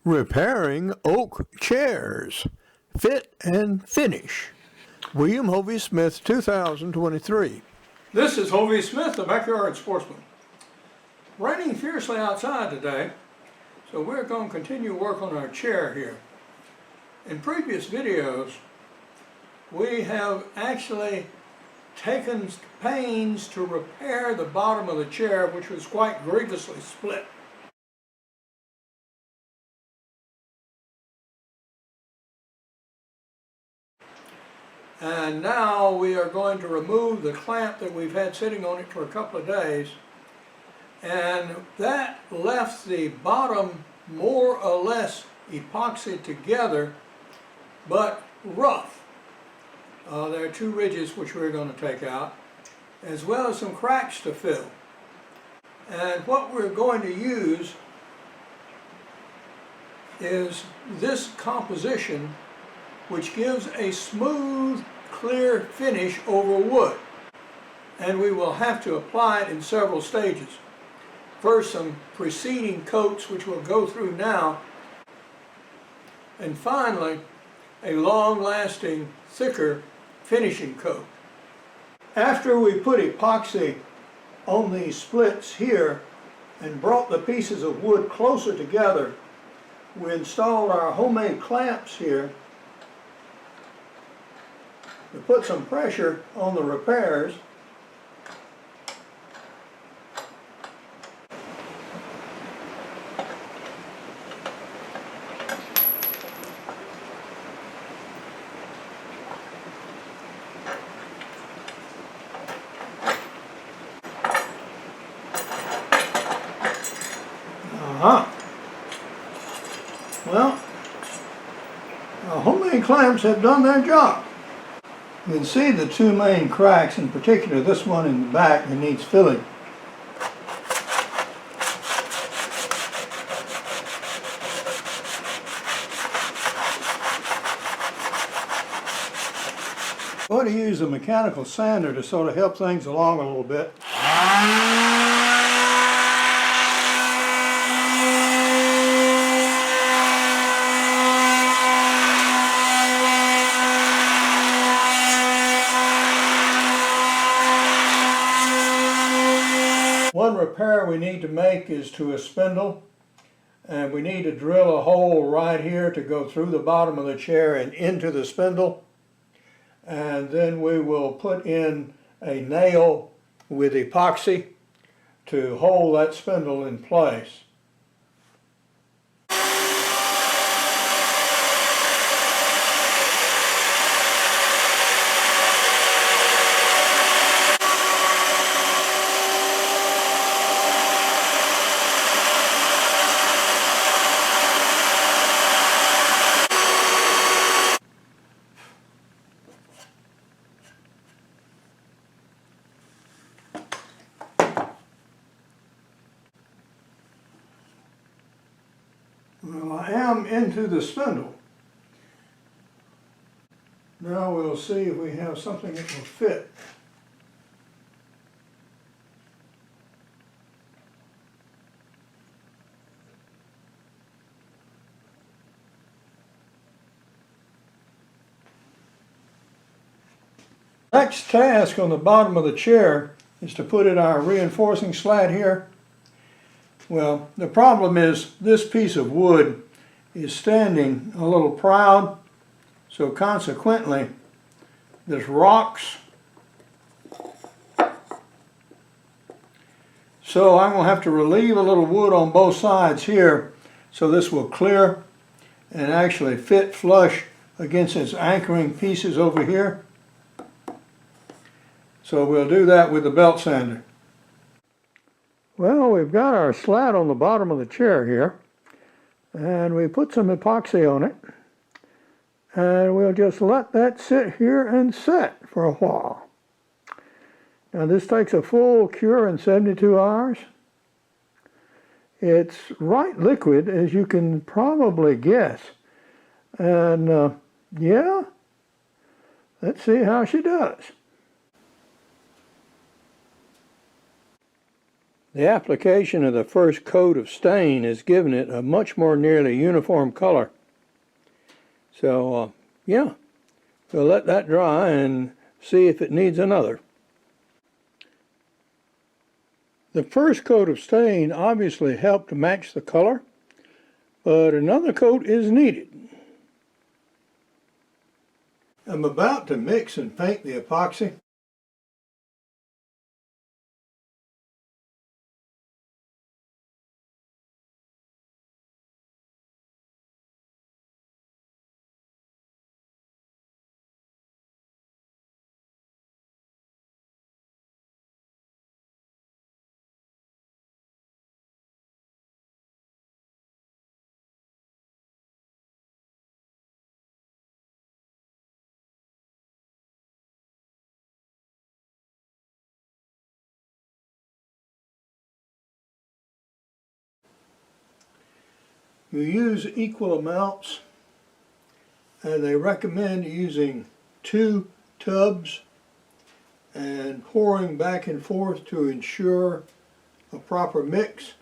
Repairing oak chairs. Fit and finish. William Hovey Smith, 2023. This is Hovey Smith, the Backyard Sportsman. Raining fiercely outside today, so we're going to continue work on our chair here. In previous videos, we have actually taken pains to repair the bottom of the chair, which was quite grievously split. And now we are going to remove the clamp that we've had sitting on it for a couple of days. And that left the bottom more or less epoxied together, but rough. There are two ridges which we're going to take out, as well as some cracks to fill. And what we're going to use is this composition, which gives a smooth, clear finish over wood. And we will have to apply it in several stages. First, some preceding coats, which we'll go through now. And finally, a long-lasting, thicker finishing coat. After we put epoxy on these splits here and brought the pieces of wood closer together, we installed our homemade clamps here to put some pressure on the repairs. Well, our homemade clamps have done their job. You can see the two main cracks, in particular this one in the back that needs filling. I'm going to use a mechanical sander to sort of help things along a little bit. One repair we need to make is to a spindle, and we need to drill a hole right here to go through the bottom of the chair and into the spindle, and then we will put in a nail with epoxy to hold that spindle in place. Well, I am into the spindle. Now we'll see if we have something that will fit. Next task on the bottom of the chair is to put in our reinforcing slat here. Well, the problem is this piece of wood is standing a little proud, so consequently this rocks. So I'm going to have to relieve a little wood on both sides here so this will clear and actually fit flush against its anchoring pieces over here. So we'll do that with the belt sander. Well, we've got our slat on the bottom of the chair here, and we put some epoxy on it, and we'll just let that sit here and set for a while. Now this takes a full cure in 72 hours. It's right liquid, as you can probably guess, and yeah, let's see how she does. The application of the first coat of stain has given it a much more nearly uniform color. So, yeah, we'll let that dry and see if it needs another. The first coat of stain obviously helped to match the color, but another coat is needed. I'm about to mix and paint the epoxy. You use equal amounts, and they recommend using 2 tubs and pouring back and forth to ensure a proper mix.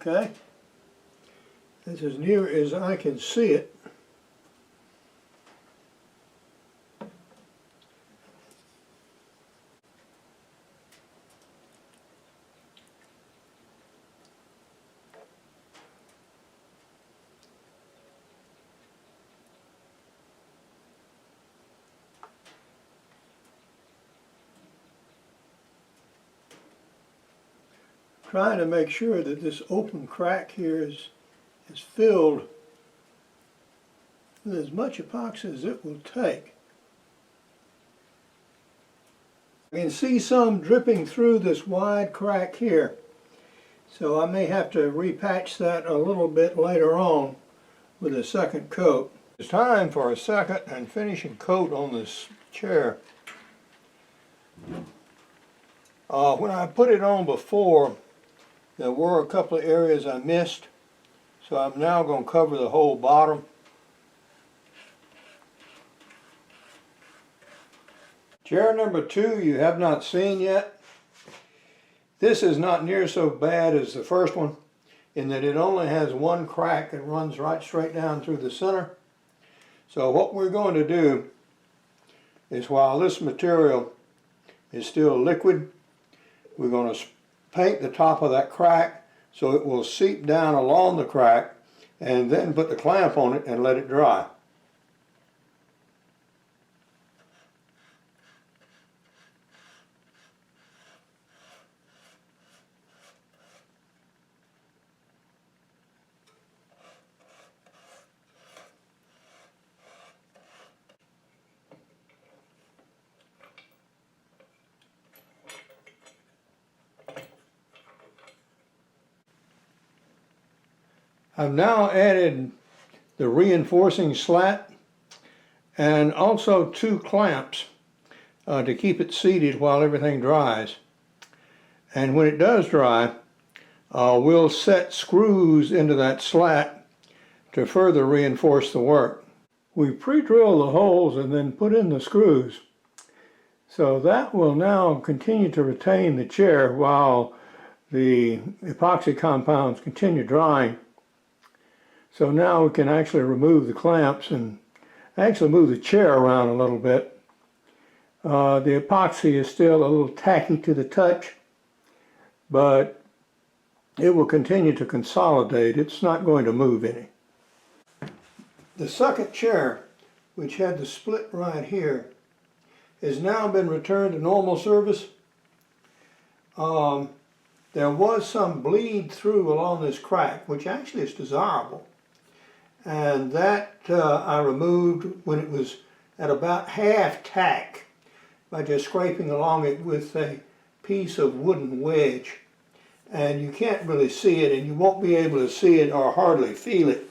Okay, that's as near as I can see it. Trying to make sure that this open crack here is filled with as much epoxy as it will take. I can see some dripping through this wide crack here, so I may have to repatch that a little bit later on with a second coat. It's time for a second and finishing coat on this chair. When I put it on before, there were a couple of areas I missed, so I'm now going to cover the whole bottom. Chair number 2 you have not seen yet. This is not near so bad as the first one in that it only has one crack that runs right straight down through the center. So what we're going to do is, while this material is still liquid, we're going to paint the top of that crack so it will seep down along the crack, and then put the clamp on it and let it dry. I've now added the reinforcing slat and also 2 clamps to keep it seated while everything dries. And when it does dry, we'll set screws into that slat to further reinforce the work. We pre-drill the holes and then put in the screws. So that will now continue to retain the chair while the epoxy compounds continue drying. So now we can actually remove the clamps and actually move the chair around a little bit. The epoxy is still a little tacky to the touch, but it will continue to consolidate. It's not going to move any. The second chair, which had the split right here, has now been returned to normal service. There was some bleed through along this crack, which actually is desirable. And that I removed when it was at about half tack by just scraping along it with a piece of wooden wedge. And you can't really see it, and you won't be able to see it or hardly feel it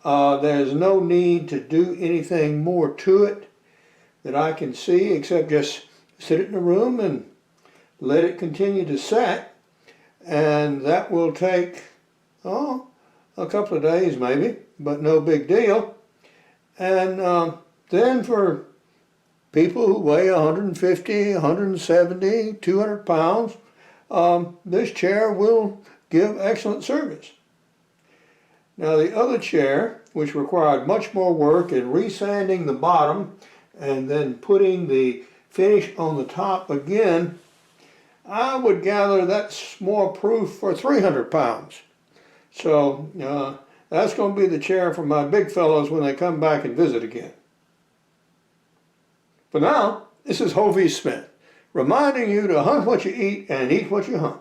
There's no need to do anything more to it that I can see except just sit it in a room and let it continue to set. And that will take, a couple of days maybe, but no big deal. And then for people who weigh 150, 170, 200 pounds, this chair will give excellent service. Now the other chair, which required much more work in resanding the bottom and then putting the finish on the top again, I would gather that's more proof for 300 pounds. So that's going to be the chair for my big fellows when they come back and visit again. For now, this is Hovey Smith, reminding you to hunt what you eat and eat what you hunt.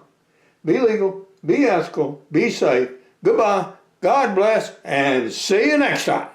Be legal, be ethical, be safe. Goodbye, God bless, and see you next time.